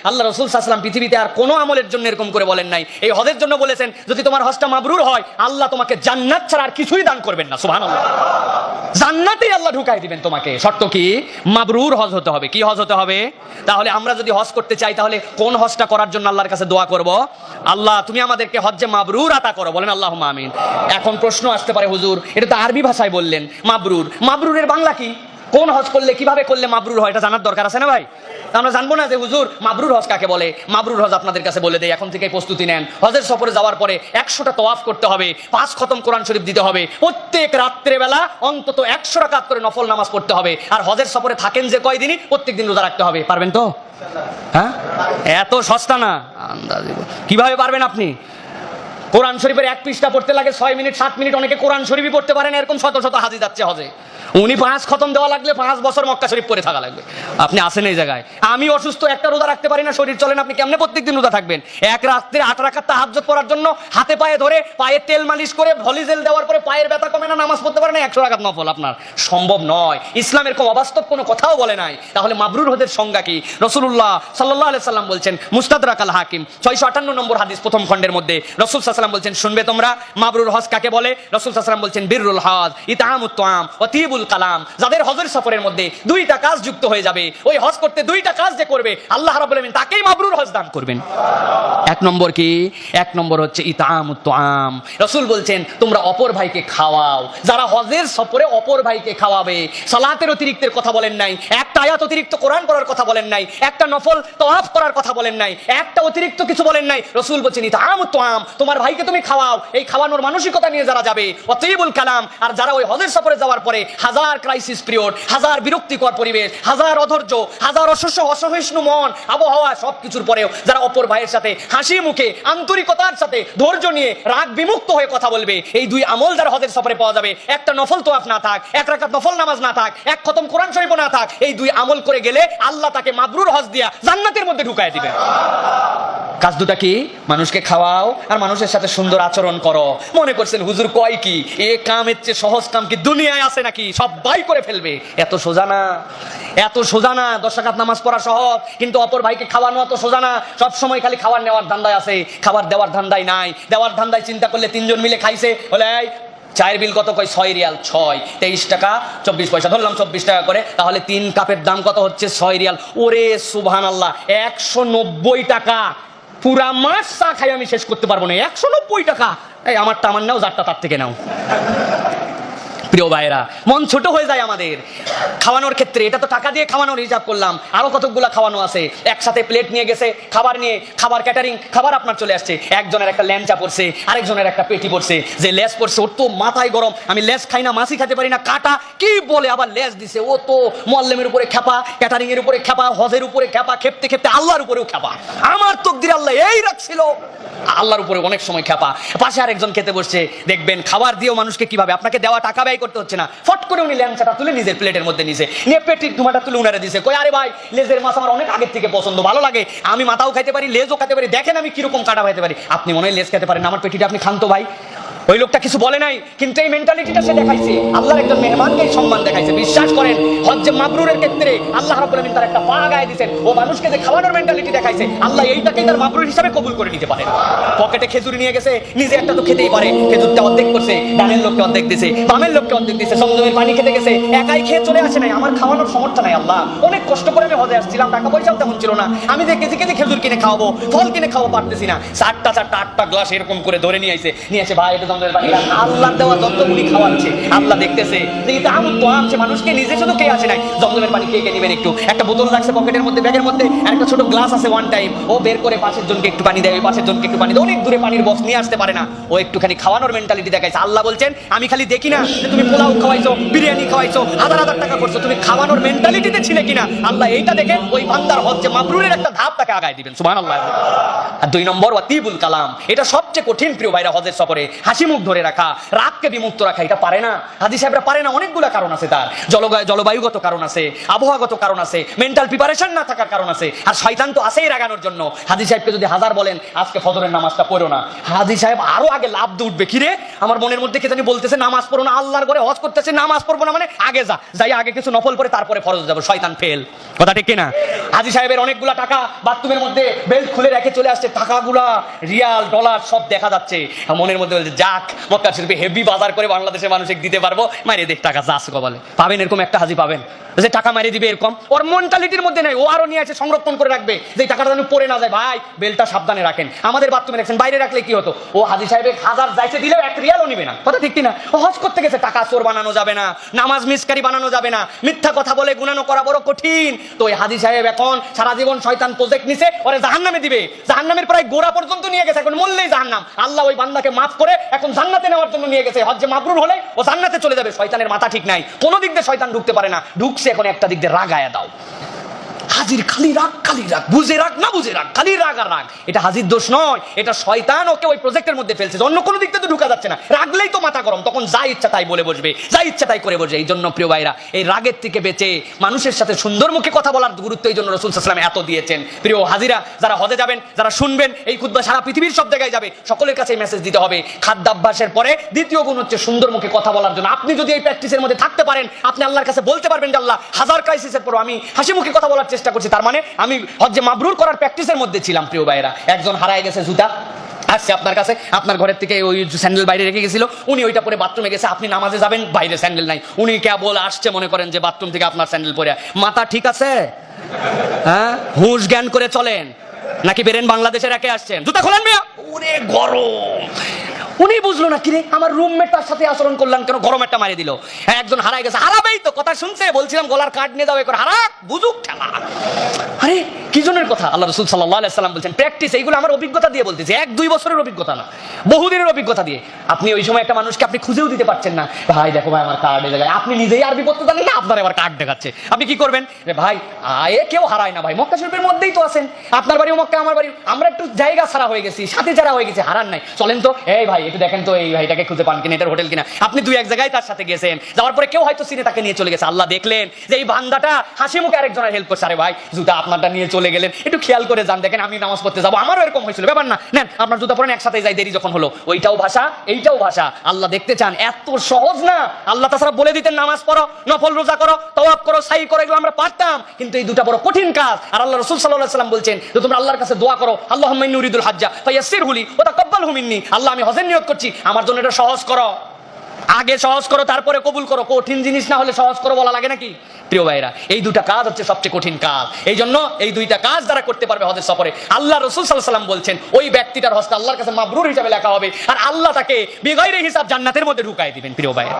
আল্লাহ রাসূল সাল্লাল্লাহু আলাইহি ওয়াসাল্লাম পৃথিবীতে আর কোনো আমলের জন্য এরকম করে বলেন নাই। এই হজের জন্য বলেছেন যদি তোমার হজটা মাবরুর হয় আল্লাহ তোমাকে জান্নাত ছাড়া আর কিছুই দান করবেন না। সুবহানাল্লাহ, জান্নাতেই আল্লাহ ঢুকাই দিবেন তোমাকে। শর্ত কি? মাবরুর হজ হতে হবে। কি হজ হতে হবে? তাহলে আমরা যদি হজ করতে চাই তাহলে কোন হজটা করার জন্য আল্লাহর কাছে দোয়া করব? আল্লাহ তুমি আমাদেরকে হজ্জে মাবরুর আতা করো, বলেন আল্লাহুম্মা আমিন। এখন প্রশ্ন আসতে পারে, হুজুর এটা তো আরবি ভাষায় বললেন মাবরুর, মাবরুরের বাংলা কি? কোন হজ করলে কিভাবে করলে মাবরুর হয় এটা জানার দরকার আছে না ভাই? আমরা জানবো না যে হুজুর মাবরুর হজ কাকে বলে? মাবরুর হজ আপনাদের কাছে বলে দেই, এখন থেকে প্রস্তুতি নেন। হজের সফরে যাওয়ার পরে 100টা তওয়াফ করতে হবে, 5 খতম কোরআন শরীফ দিতে হবে, প্রত্যেক রাত্রে বেলা অন্তত 100 রাকাত করে নফল নামাজ পড়তে হবে। আর হজের সফরে থাকেন যে কয়দিনই প্রত্যেক দিন রোজা রাখতে হবে। পারবেন তো? হ্যাঁ, এত সস্তা না। আন্দাজে কিভাবে পারবেন আপনি? কোরআন শরীফের 1 পৃষ্ঠা পড়তে লাগে 6 মিনিট 7 মিনিট। অনেকে কোরআন শরীফই পড়তে পারেন, এরকম শত শত হাজি যাচ্ছে হজে। উনি 5 খতম দেওয়া লাগলে 5 বছর মক্কা শরীফ পড়ে থাকা লাগবে। আপনি আসেন এই জায়গায়, আমি অসুস্থ, একটা রোজা রাখতে পারি না, শরীর চলেন, আপনি কেমনে প্রত্যেকদিন রোজা থাকবেন? এক রাত্রে 8 রাকাত তাহাজ্জুদ পড়ার জন্য হাতে পায়ে ধরে পায়ে তেল মালিশ করে ভলিজেল দেওয়ার পরে পায়ের ব্যথা কমে না, নামাজ পড়তে পারে না 100 রাকাত নফল? আপনার সম্ভব নয়। ইসলাম এরকম অবাস্তব কোনো কথাও বলে নাই। তাহলে মাবরুর হজের সংজ্ঞা কি? রাসূলুল্লাহ সাল্লাল্লাহু আলাইহি সাল্লাম বলছেন, মুস্তাদরাক আল হাকিম 658 নম্বর হাদিস প্রথম খণ্ডের মধ্যে রাসূল সাল্লাল্লাহু আলাইহি সাল্লাম বলছেন, শুনবে তোমরা মাবরুর হজ কাকে বলে? রাসূল সাল্লাল্লাহু আলাইহি সাল্লাম বলছেন, বিররুল হজ ইতআমুত তাআম ওয়া তিবুল কালাম। যাদের হজের সফরের মধ্যে 2টা কাজ যুক্ত হয়ে যাবে, ওই হজ করতে 2টা কাজ যে করবে আল্লাহ রাব্বুল আলামিন তাকেই মাবরুর হজ দান করবেন। 1 নম্বর কি? 1 নম্বর হচ্ছে ইতআমুত তাআম। রাসূল বলছেন তোমরা অপর ভাইকে খাওয়াও। যারা হজের সফরে অপর ভাইকে খাওয়াবে, সালাতের অতিরিক্তের কথা বলেন নাই, একটা আয়াত অতিরিক্ত কোরআন পড়ার কথা বলেন নাই, একটা নফল তওয়াফ করার কথা বলেন নাই, একটা অতিরিক্ত কিছু বলেন নাই। রাসূল বলছেন ইতআমুত তাআম, তোমার ভাইকে তুমি খাওয়াও। এই খাওয়ানোর মানসিকতা নিয়ে যারা যাবে, ওয়া তিবুল কালাম, আর যারা ওই হজের সফরে যাওয়ার পরে হাজার ক্রাইসিস পিরিয়ড, হাজার বিরক্তিকর পরিবেশ, হাজার অধৈর্য, হাজার অসহিষ্ণু মন, আবহাওয়া সবকিছুর পরেও যারা অপর ভাইয়ের সাথে হাসি মুখে আন্তরিকতার সাথে ধৈর্য নিয়ে রাগ বিমুক্ত হয়ে কথা বলবে, এই 2 আমল যারা হজের সফরে পাওয়া যাবে, একটা নফল তোয়াফ না থাক, 1 রাকাত নফল নামাজ না থাক, 1 খতম কোরআন শরীফ না থাক, এই 2 আমল করে গেলে আল্লাহ তাকে মাবরুর হজ দিয়া জান্নাতের মধ্যে ঢুকায় দিবে। কাজ দুটা কি? মানুষকে খাওয়াও আর মানুষের সাথে সুন্দর আচরণ করো। মনে করছেন হুজুর কয় কি, এ কামের চেয়ে সহজ কাম কি দুনিয়ায় আছে নাকি? সবাই করে ফেলবে। এত সোজা না, এত সোজা না। 10 রাকাত নামাজ পড়া সহজ, কিন্তু অপর ভাইকে খাওয়ানো এত সোজা না। সব সময় খালি খাবার নেওয়ার ধান্দায় আছে, খাবার দেওয়ার ধান্দায় নাই। দেওয়ার ধান্দায় চিন্তা করলে 3 জন মিলে খাইছে, বলে চায়ের বিল কত? কয় 6 রিয়াল। 6 23 টাকা 24 পয়সা, ধরলাম 24 টাকা করে, তাহলে 3 কাপের দাম কত হচ্ছে? 6 রিয়াল। ওরে সুবহানাল্লাহ, 190 টাকা। পুরা মাস চা খাই আমি শেষ করতে পারবো না। 190 টাকা। এই আমারটা আমার নাও, যারটা তার থেকে নাও। প্রিয় ভাইরা, মন ছোট হয়ে যায় আমাদের খাওয়ানোর ক্ষেত্রে। এটা তো টাকা দিয়ে খাওয়ানোর হিসাব করলাম, আরো কতগুলা খাওয়ানো আছে। একসাথে প্লেট নিয়ে গেছে, খাবার নিয়ে, খাবার ক্যাটারিং, খাবার আপনার চলে আসছে। একজনের একটা ল্যাংচা পড়ছে, আরেকজনের একটা পেটি পড়ছে। যে লেস পড়ছে ওর তো মাথায় গরম, আমি লেস খাই না, মাছি খেতে পারি না, কাটা কি বলে আবার লেস দিছে। ও তো মোয়াল্লেমের উপরে খেপা, ক্যাটারিং এর উপরে খেপা, হজের উপরে খেপা, খেপতে খেপতে আল্লাহর উপরেও খেপা। আমার তকদির আল্লাহ এই রাখছিল, আল্লাহর উপরে অনেক সময় খেপা। পাশে আরেকজন খেতে বসছে, দেখবেন খাবার দিয়েও মানুষকে কিভাবে, আপনাকে দেওয়া টাকা ব্যয় করতে হচ্ছে না, ফট করে উনি ল্যাংচাটা তুলে নিজের প্লেটের মধ্যে নিছে, নিয়ে পেটির ধুমাটা তুলে উনারে দিছে। কই আরে ভাই, লেজের মাছ আমার অনেক আগের থেকে পছন্দ, ভালো লাগে, আমি মাথাও খাইতে পারি, লেজও খেতে পারি, দেখেন আমি কিরকম কাটা খাইতে পারি, আপনি মনে হয় লেজ খেতে পারেন, আমার পেটিটা আপনি খান তো ভাই। ওই লোকটা কিছু বলে নাই, কিন্তু এই মেন্টালিটিটা সে দেখাইছে। আল্লাহর একজন মেহমানকে সম্মান দেখাইছে। বিশ্বাস করেন হজ্জে মাবরুরের ক্ষেত্রে আল্লাহ রাব্বুল আলামিন তার একটা পা গায়ে দিয়েছেন। ও মানুষকে যে খাওয়ানোর মেন্টালিটি দেখাইছে, আল্লাহ এইটাকেই তার মাবরুর হিসাবে কবুল করে নিতে পারে। পকেটে খেজুর নিয়ে গেছে, নিজে একটা তো খেতেই পারে, খেজুরটা অর্ধেক করছে, ডানের লোককে অর্ধেক দিছে, বামের লোককে অর্ধেক দিছে, জমজমের পানি খেতে গেছে, একাই খেয়ে চলে আসে নাই। আমার খাওয়ানোর সমর্থ নাই আল্লাহ, অনেক কষ্ট করে আমি হজে আসছিলাম, টাকা পয়সাও তেমন ছিল না, আমি যে কেজি কেজি খেজুর কিনে খাওয়াবো, ফল কিনে খাওয়াবো পারতেছি না। 4টা 8টা গ্লাস এরকম করে ধরে নিয়ে আসে, ভাই এটা জমজমের পানি। আল্লাহ দেওয়া যতগুলি খাওয়াচ্ছে, আল্লাহ দেখতেছে যে এটা আমুত তো আমছে, মানুষকে নিজে শুধু কে আসে নাই, জমজমের পানি কে নেবেন একটু, একটা বোতল রাখছে পকেটের মধ্যে, ব্যাগের মধ্যে, আর একটা ছোট গ্লাস আছে, ওয়ান টাইম ও বের করে পাশের জনকে একটু পানি দেয়, ওই পাশের জনকে একটু পানি দেয়, অনেক দূরে পানির বক্স নিয়ে আসতে পারে না, ও একটুখানি খাওয়ানোর মেন্টালিটি দেখাইছে। আল্লাহ বলছেন আমি খালি দেখি না যে তুমি পোলাও খাওয়াইছো, বিরিয়ানি খাওয়াইছো, হাজার হাজার টাকা করছো, তুমি খাওয়ানোর মেন্টালিটিতে ছিলে কিনা, আল্লাহ এইটা দেখে ওই বান্দার হজ্জে মাবরুরের একটা ধাপ তাকে আগায় দিবেন। সুবহানাল্লাহ। আর 2 নম্বর ওয়াতিবুল কালাম, এটা সবচেয়ে কঠিন প্রিয় ভাইরা হজের সফরে। হাসি হাসি মুখ ধরে রাখা, রাগকে বিমুক্ত রাখা, এটা পারে না। হাজী সাহেবরা পারে না, অনেকগুলো কারণ আছে তার। জলবায়ুগত কারণ আছে, আবহাওয়াগত কারণ আছে, মেন্টাল প্রিপারেশন না থাকার কারণ আছে, আর শয়তান তো আছেই রাগানোর জন্য। হাজী সাহেবকে যদি হাজার বলেন আজকে ফজরের নামাজটা পড়ো না, হাজী সাহেব আরো আগে লাভ দিয়ে উঠবে, কিরে আমার মনের মধ্যে কে জানি বলতেছে নামাজ পড়ো না, আল্লাহর ঘরে হজ করতেছে নামাজ পড়বো না, মানে আগে যাই আগে কিছু নফল পরে তারপরে ফরজ যাবো, শয়তান ফেল। কথা ঠিক কিনা? হাজী সাহেবের অনেকগুলা টাকা বাথরুমের মধ্যে বেল্ট খুলে রেখে চলে আসছে, টাকাগুলা রিয়াল ডলার সব দেখা যাচ্ছে। মনের মধ্যে বলছে যাক মক্কা শরীফে হেভি বাজার করে বাংলাদেশের মানুষকে দিতে পারবো, মারিয়ে দেখ টাকা যাস বলে। পাবেন এরকম একটা হাজী পাবেন যে টাকা মারিয়ে দিবে এরকম, ওর মেন্টালিটির মধ্যে নাই। ও আরো নিয়ে আছে সংরক্ষণ করে রাখবে যে টাকাটা যেন পড়ে না যায়। ভাই বেলটা সাবধানে রাখেন। আমাদের বাথরুমে রাখছেন, বাইরে রাখলে কি হতো? ও হাজী সাহেবের হাজার যাইতে দিলেও এক রিয়ালও নিবে না। কথা ঠিক কিনা? ও হজ করতে গেছে, টাকা চোর বানানো যাবে না, নামাজ মিসকারি বানানো যাবে না, মিথ্যা কথা বলে গুনানো করা বড় কঠিন। তো ওই হাজী সাহেব এখন সারা জীবন শয়তান প্রজেক্ট নিছে, ওরে জাহান্নামে দিবে। জাহান্নামের প্রায় গোড়া পর্যন্ত নিয়ে গেছে, এখন মরলেই জাহান্নাম। আল্লাহ ওই বান্দাকে মাফ করে এখন জান্নাতে নেওয়ার জন্য নিয়ে গেছে। হজ্জে মাবরুর হলে ও জান্নাতে চলে যাবে। শয়তানের মাথা ঠিক নাই, কোনো দিক দিয়ে শয়তান ঢুকতে পারে না, ঢুকছে এখন একটা দিক দিয়ে রাগায়া দাও। হাজির খালি রাগ, খালি রাগ, বুঝে রাগ না বুঝে রাগ, খালি রাগ আর রাগ। এটা হাজির দোষ নয়, এটা শয়তান ওকে ওই প্রজেক্টের মধ্যে ফেলছে, অন্য কোনো দিক থেকে ঢুকা যাচ্ছে না। রাগলেই তো মাথা গরম, তখন যা ইচ্ছা তাই বলে বসবে, যা ইচ্ছা তাই করে বসবে। এই জন্য প্রিয় ভাইরা, এই রাগের থেকে বেঁচে মানুষের সাথে সুন্দর মুখে কথা বলার গুরুত্ব এই জন্য রাসূল সাল্লাল্লাহু আলাইহি ওয়াসাল্লাম এত দিয়েছেন। প্রিয় হাজিরা, যারা হজে যাবেন, যারা শুনবেন এই খুতবা, সারা পৃথিবীর সব জায়গায় যাবে, সকলের কাছে মেসেজ দিতে হবে। খাদ্যাভ্যাসের পরে দ্বিতীয় গুণ হচ্ছে সুন্দর মুখে কথা বলার জন্য। আপনি যদি এই প্র্যাকটিসের মধ্যে থাকতে পারেন, আপনি আল্লাহর কাছে বলতে পারবেন যে আল্লাহ, হাজার ক্রাইসিসের পরও আমি হাসি মুখে কথা বলার চেষ্টা করছি, তার মানে আমি হজ্জে মাবরুর করার প্র্যাকটিসের মধ্যে ছিলাম। প্রিয় ভাইরা, একজন হারায় গেছে জুতা, আসছে আপনার কাছে, আপনার ঘরের থেকে ওই স্যান্ডেল বাইরে রেখে গেছিল, উনি ওইটা পরে বাথরুমে গেছে, আপনি নামাজে যাবেন, বাইরে স্যান্ডেল নাই, উনি কেবল আসছে মনে করেন যে বাথরুম থেকে আপনার স্যান্ডেল পরে। মাথা ঠিক আছে? হ্যাঁ, হুঁশ জ্ঞান করে চলেন নাকি বেরেন বাংলাদেশে রেখে আসছেন? জুতা খোলেন মিয়া। ওরে গরম, উনি বুঝলো না, কিরে আমার রুমমেট তার সাথে আচরণ করলাম কেন, গরম একটা মারিয়ে দিল। একজন হারাই গেছে, হারাবেই তো, কথা শুনছে, বলছিলাম গলার কার্ড নিয়ে যাও, এখন হারা বুঝুক ঠেলা। আরে কি জনের কথা? আল্লাহ রাসূল সাল্লাল্লাহু আলাইহি ওয়াসাল্লাম বলছেন প্র্যাকটিস, এইগুলো আমার অভিজ্ঞতা দিয়ে বলতেছি, 1-2 বছরের অভিজ্ঞতা না, বহুদিনের অভিজ্ঞতা দিয়ে। আপনি ওই সময় একটা মানুষকে আপনি খুঁজেও দিতে পারছেন না, ভাই দেখো ভাই আমার কার্ড এই জায়গায়, আপনি নিজেই আরবি পড়তে জানেন না, আপনার আবার কার্ড দেখাচ্ছে, আপনি কি করবেন? ভাই আয়ে কেউ হারায় না ভাই, মক্কা শরীফের মধ্যেই তো আছেন, আপনার বাড়িও মক্কা আমার বাড়ি, আমরা একটু জায়গা ছাড়া হয়ে গেছি, সাথে ছাড়া হয়ে গেছে, হারান নাই, চলেন তো এই ভাই একটু দেখেন তো এই ভাইটাকে খুঁজে পান কিনা, এটার হোটেল কিনা। আপনি 2-1 জায়গায় তার সাথে গেছেন, যাওয়ার পরে কেউ হয়তো চিনে তাকে নিয়ে চলে গেছে, আল্লাহ দেখলেন যে এই বান্দাটা হাসি মুখে আরেকজনের হেল্প করছে, আরে ভাই জুতা আপনারটা নিয়ে চলে গেলেন, একটু খেয়াল করে যান, দেখেন আমি নামাজ পড়তে যাবো, আমারও এরকম হয়েছিল, ব্যাপার না, নেন আপনার জুতা পরেন, একসাথে যাই, দেরি যখন হলো। ওইটাও ভাষা, এইটাও ভাষা, আল্লাহ দেখতে চান, এত সহজ না। আল্লাহ তাছাড়া বলে দিতেন নামাজ পড়ো, নফল রোজা করো, তাওয়াফ করো, সাই করো, এগুলো আমরা পারতাম, কিন্তু এই দুটা বড় কঠিন কাজ। আর আল্লাহ রাসূল সাল্লাল্লাহু আলাইহি ওয়াসাল্লাম বলছেন যে তোমরা আল্লাহর কাছে দোয়া করো, আল্লাহুম্মা ইন্নী উরিদুল হাজ্জা ফায়াসসিরহু লি ওয়া তাকাব্বালহু মিন্নী, আল্লাহ আমি হজের নিয়ত করছি, আমার জন্য এটা সহজ করো। আগে সহজ করো তারপরে কবুল করো, কঠিন জিনিস না হলে সহজ করো বলা লাগে নাকি? প্রিয় ভাইরা, এই দুটা কাজ হচ্ছে সবচেয়ে কঠিন কাজ। এই জন্য এই দুইটা কাজ যারা করতে পারবে হজের সফরে, আল্লাহ রাসূল সাল্লাল্লাহু আলাইহি ওয়াসাল্লাম বলছেন ওই ব্যক্তিটার হজটা আল্লাহর কাছে মাবরুর হিসাবে লেখা হবে, আর আল্লাহ তাকে বিগাইরে হিসাব জান্নাতের মধ্যে ঢুকায় দিবেন। প্রিয় ভাইরা।